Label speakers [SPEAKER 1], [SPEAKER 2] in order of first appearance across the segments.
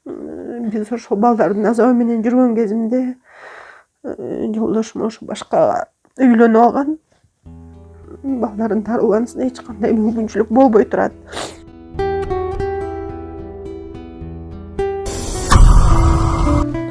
[SPEAKER 1] Биз ошол балдардын азабы менен жүргөн кезимде жолдошум ошо башкага үйлөнүп алган. Балдардын дарыланысына эч кандай мүмкүнчүлүк болбой турат.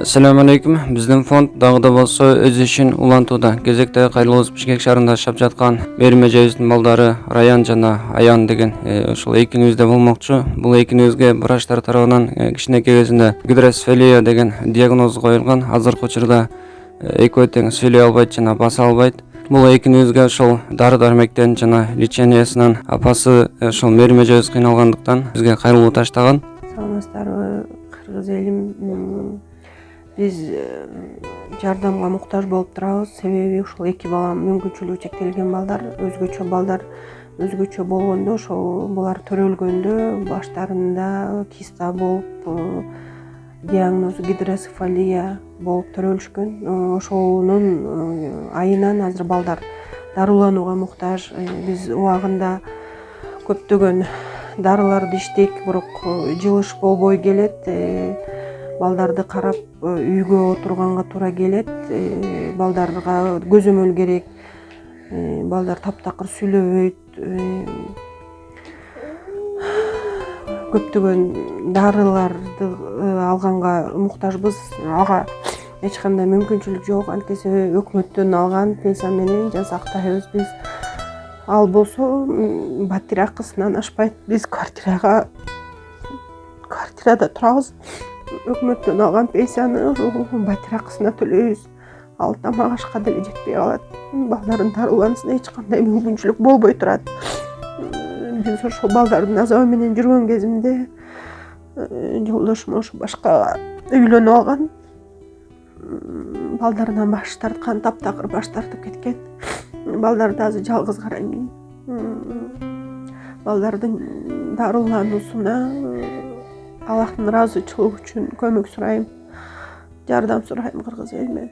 [SPEAKER 2] Assalamu alaikum. Биздин фонд дагы да болсо өз ишин улантууда. Кезекте кайрылуубуз Бишкек шаарында жашап жаткан Мерим эжебиздин балдары Раян жана Аян деген ушул экинибизде болмокчу. Бул экинибизге врачтар тарабынан кичинекей кезинде гидросфелия деген диагноз коюлган. Азыркы учурда экөө тең сүйлөй албайт жана баса албайт. Бул экинибизге ошол дары дармектен жана лечениясынан апасы ошол Мерим эжебиз кыйналгандыктан бизге кайрылуу таштаган.
[SPEAKER 1] Саламатсыздарбы, кыргыз элим. Биз жардамга муктаж болуп турабыз. Себеби ушул эки балам мүмкүнчүлүгү чектелген балдар, өзгөчө болгондо ошол булар төрөлгөндө баштарында киста болуп, диагнозу гидросефалия болуп төрөлүшкөн. Ошонун айынан азыр балдар дарыланууга муктаж. Биз убагында көптөгөн дарыларды иштейт, бирок жылыш болбой келет. Балдарды карап үйгө отурганга туура келет. Балдарга көзөмөл керек. Балдар таптакыр сүйлөбөйт. Көптөгөн дарыларды алганга муктажбыз. Ага эч кандай мүмкүнчүлүк жок. Анткени өкмөттөн алган пенсия менен жасактайбыз биз. Ал болсо батир акысынан ашпайт. Биз квартирада турабыз. Өкмөттөн алган пенсияны батир акысына төлөйбүз. Ал тамак ашка деле жетпей калат. Балдардын дарыланысына эч кандай мүмкүнчүлүк болбой турат. Биз ошол балдардын азабы менен жүргөн кезимде жолдошум ошо башкага үйлөнүп алган. Балдарынан баш тарткан, таптакыр баш тартып кеткен. Балдарды азыр жалгыз карайм. Балдардын дарылануусуна Аллахтын ыраазычылыгы үчүн көмөк сурайм, жардам сурайм кыргыз элинен.